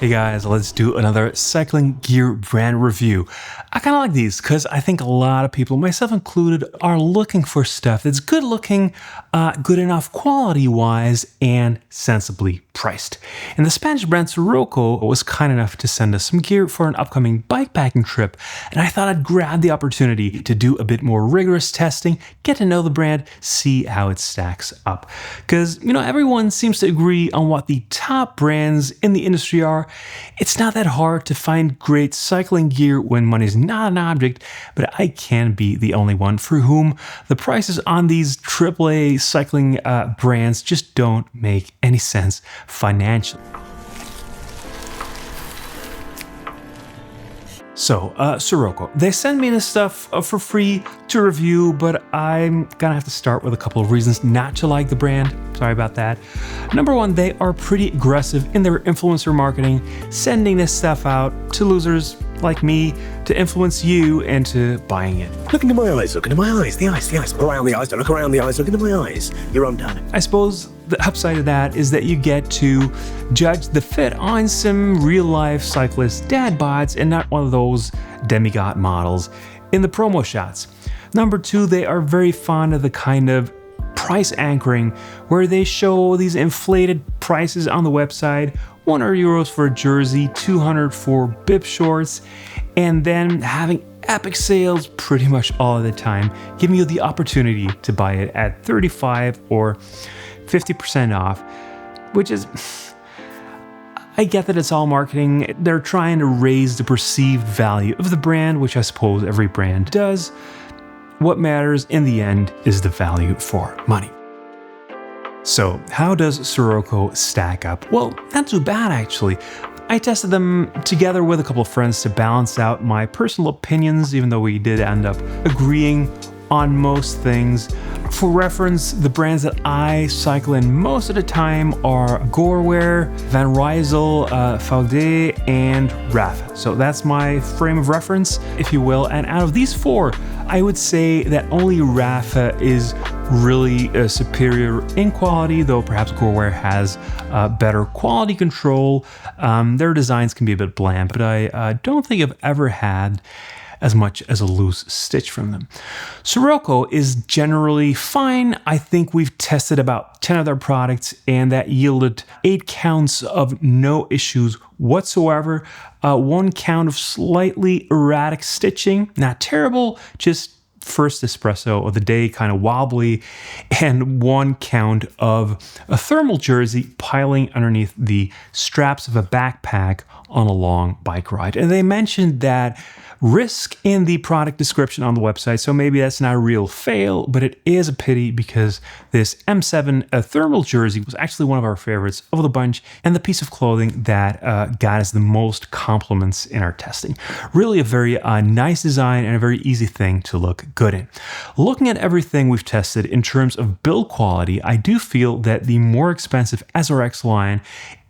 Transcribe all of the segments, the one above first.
Hey guys, let's do another cycling gear brand review. I kind of like these because I think a lot of people, myself included, are looking for stuff that's good looking, good enough quality-wise, and sensibly priced. And the Spanish brand Siroko was kind enough to send us some gear for an upcoming bikepacking trip, and I thought I'd grab the opportunity to do a bit more rigorous testing, get to know the brand, see how it stacks up. Because, everyone seems to agree on what the top brands in the industry are. It's not that hard to find great cycling gear when money's not an object, but I can be the only one for whom the prices on these AAA cycling brands just don't make any sense financially. So, Siroko, they send me this stuff for free to review, but I'm gonna have to start with a couple of reasons not to like the brand. Sorry about that. Number one, they are pretty aggressive in their influencer marketing, sending this stuff out to losers like me to influence you into buying it. Look into my eyes, look into my eyes, the eyes. Look around the eyes, don't look around the eyes, look into my eyes. You're undone. I suppose the upside of that is that you get to judge the fit on some real-life cyclist dad bods and not one of those demigod models in the promo shots. Number two, they are very fond of the kind of price anchoring where they show these inflated prices on the website, €100 for a jersey, 200 for Bibs shorts, and then having epic sales pretty much all of the time, giving you the opportunity to buy it at 35 or 50% off, which is, I get that it's all marketing. They're trying to raise the perceived value of the brand, which I suppose every brand does. What matters in the end is the value for money. So how does Siroko stack up? Well, not too bad actually. I tested them together with a couple of friends to balance out my personal opinions, even though we did end up agreeing on most things. For reference, the brands that I cycle in most of the time are Gorewear, Van Rysel, Faude, and Rafa. So that's my frame of reference, if you will. And out of these four, I would say that only Rafa is really superior in quality, though perhaps Gorewear has better quality control. Their designs can be a bit bland, but I don't think I've ever had as much as a loose stitch from them. Siroko is generally fine. I think we've tested about 10 of their products and that yielded 8 counts of no issues whatsoever. 1 count of slightly erratic stitching, not terrible, just first espresso of the day, kind of wobbly, and 1 count of a thermal jersey piling underneath the straps of a backpack on a long bike ride. And they mentioned that risk in the product description on the website, so maybe that's not a real fail, but it is a pity because this M7 thermal jersey was actually one of our favorites of the bunch and the piece of clothing that got us the most compliments in our testing. Really a very nice design and a very easy thing to look good in. Looking at everything we've tested in terms of build quality, I do feel that the more expensive SRX line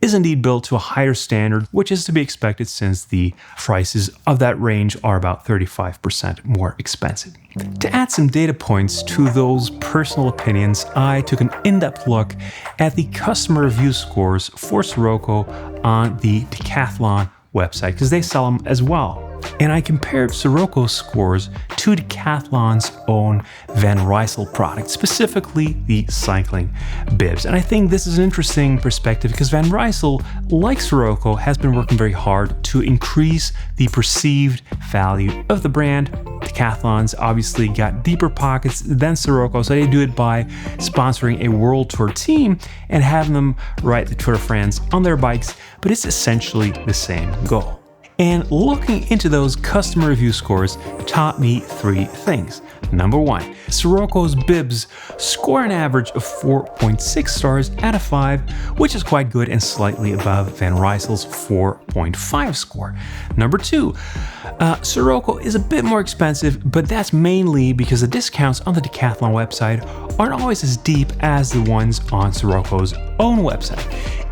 is indeed built to a higher standard, which is to be expected since the prices of that range are about 35% more expensive. To add some data points to those personal opinions, I took an in-depth look at the customer review scores for Siroko on the Decathlon website, because they sell them as well. And I compared Siroko's scores to Decathlon's own Van Rysel product, specifically the cycling bibs. And I think this is an interesting perspective because Van Rysel, like Siroko, has been working very hard to increase the perceived value of the brand. Decathlon's obviously got deeper pockets than Siroko, so they do it by sponsoring a world tour team and having them ride the Tour de France on their bikes, but it's essentially the same goal. And looking into those customer review scores taught me 3 things. Number 1, Siroko's bibs score an average of 4.6 stars out of 5, which is quite good and slightly above Van Rysel's 4.5 score. Number 2, Siroko is a bit more expensive, but that's mainly because the discounts on the Decathlon website aren't always as deep as the ones on Siroko's own website.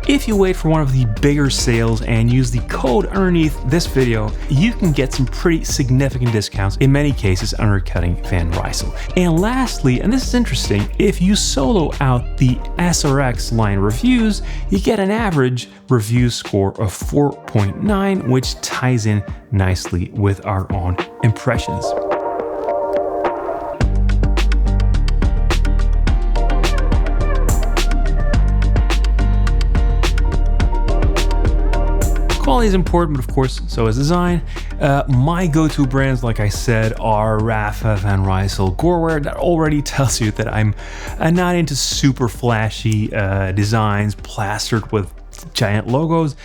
If you wait for one of the bigger sales and use the code underneath this video, you can get some pretty significant discounts, in many cases undercutting Van Rysel. And lastly, and this is interesting, if you solo out the SRX line reviews, you get an average review score of 4.9, which ties in nicely with our own impressions. Quality is important, but of course, so is design. My go-to brands, like I said, are Rapha, Van Rysel, Gorewear. That already tells you that I'm not into super flashy designs plastered with giant logos.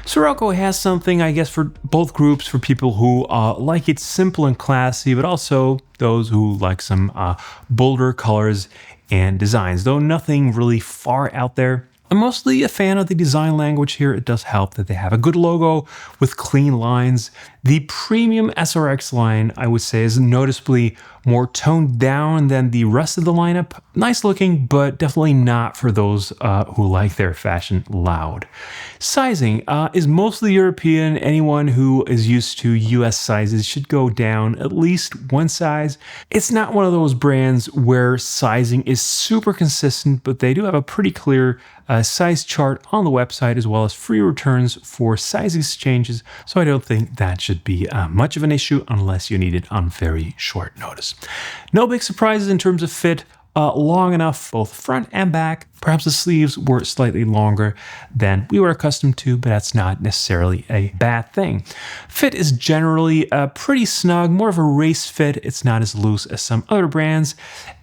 Siroko has something, I guess, for both groups, for people who like it simple and classy, but also those who like some bolder colors and designs, though nothing really far out there. I'm mostly a fan of the design language here. It does help that they have a good logo with clean lines. The premium SRX line, I would say, is noticeably more toned down than the rest of the lineup. Nice looking, but definitely not for those who like their fashion loud. Sizing is mostly European. Anyone who is used to US sizes should go down at least one size. It's not one of those brands where sizing is super consistent, but they do have a pretty clear size chart on the website, as well as free returns for size exchanges, so I don't think that should be much of an issue unless you need it on very short notice. No big surprises in terms of fit. Long enough, both front and back. Perhaps the sleeves were slightly longer than we were accustomed to, but that's not necessarily a bad thing. Fit is generally pretty snug, more of a race fit. It's not as loose as some other brands,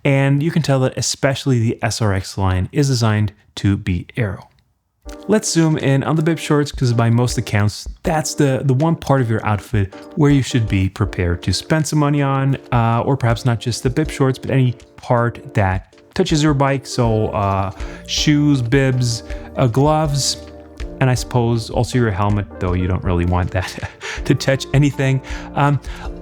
and you can tell that especially the SRX line is designed to be aero. Let's zoom in on the bib shorts, because by most accounts, that's the one part of your outfit where you should be prepared to spend some money on, or perhaps not just the bib shorts, but any part that touches your bike. So shoes, bibs, gloves, and I suppose also your helmet, though you don't really want that to touch anything.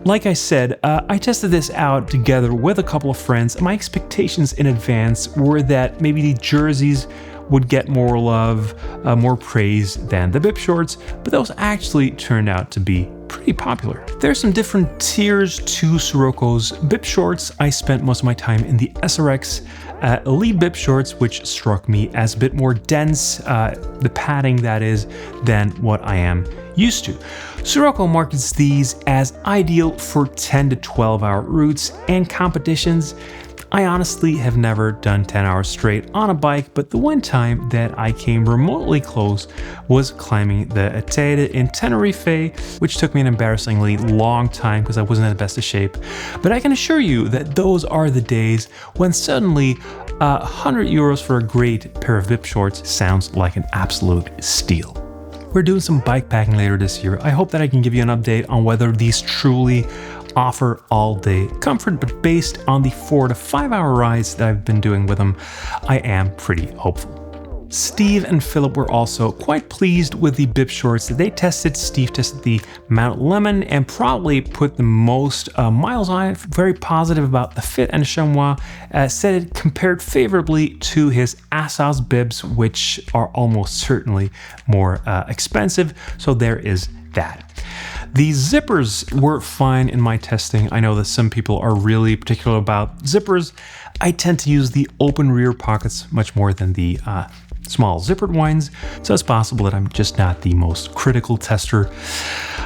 Like I said, I tested this out together with a couple of friends. My expectations in advance were that maybe the jerseys would get more love, more praise than the bib shorts, but those actually turned out to be pretty popular. There's some different tiers to Siroko's bib shorts. I spent most of my time in the SRX Elite bib shorts, which struck me as a bit more dense, the padding that is, than what I am used to. Siroko markets these as ideal for 10 to 12 hour routes and competitions. I honestly have never done 10 hours straight on a bike, but the one time that I came remotely close was climbing the Teide in Tenerife, which took me an embarrassingly long time because I wasn't in the best of shape. But I can assure you that those are the days when suddenly 100 euros for a great pair of bib shorts sounds like an absolute steal. We're doing some bike packing later this year. I hope that I can give you an update on whether these truly offer all-day comfort, but based on the 4 to 5 hour rides that I've been doing with them, I am pretty hopeful. Steve and Philip were also quite pleased with the bib shorts that they tested. Steve tested the Mount Lemon and probably put the most miles on it. Very positive about the fit, and Chamois said it compared favorably to his Assa's bibs, which are almost certainly more expensive, so there is that. The zippers were fine in my testing. I know that some people are really particular about zippers. I tend to use the open rear pockets much more than the small zippered ones, so it's possible that I'm just not the most critical tester.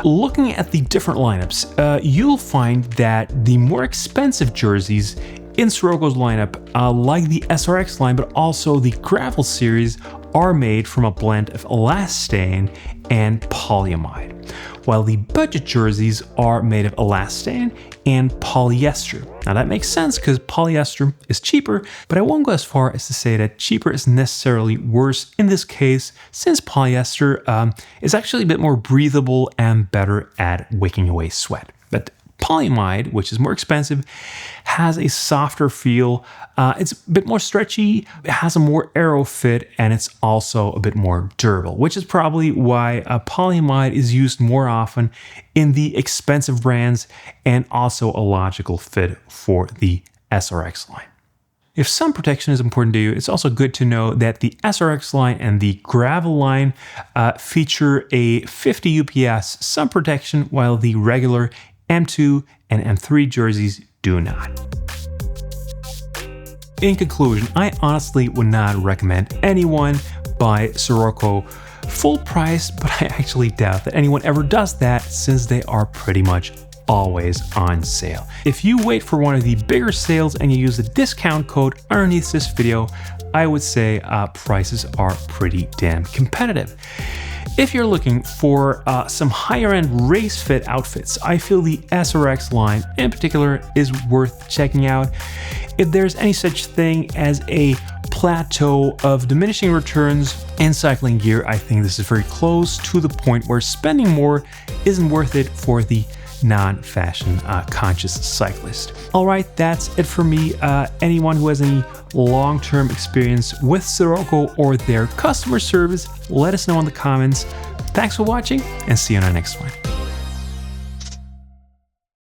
Looking at the different lineups, you'll find that the more expensive jerseys in Siroko's lineup, like the SRX line, but also the Gravel series, are made from a blend of elastane and polyamide, while the budget jerseys are made of elastane and polyester. Now that makes sense because polyester is cheaper, but I won't go as far as to say that cheaper is necessarily worse in this case, since polyester is actually a bit more breathable and better at wicking away sweat. But polyamide, which is more expensive, has a softer feel. It's a bit more stretchy, it has a more aero fit, and it's also a bit more durable, which is probably why polyamide is used more often in the expensive brands, and also a logical fit for the SRX line. If sun protection is important to you, it's also good to know that the SRX line and the gravel line feature a 50 UPS sun protection, while the regular M2 and M3 jerseys do not. In conclusion, I honestly would not recommend anyone buy Siroko full price, but I actually doubt that anyone ever does that since they are pretty much always on sale. If you wait for one of the bigger sales and you use the discount code underneath this video, I would say prices are pretty damn competitive. If you're looking for some higher end race fit outfits, I feel the SRX line in particular is worth checking out. If there's any such thing as a plateau of diminishing returns in cycling gear, I think this is very close to the point where spending more isn't worth it for the non-fashion conscious cyclist. All right, that's it for me. Anyone who has any long-term experience with Siroko or their customer service, let us know in the comments. Thanks for watching and see you on our next one.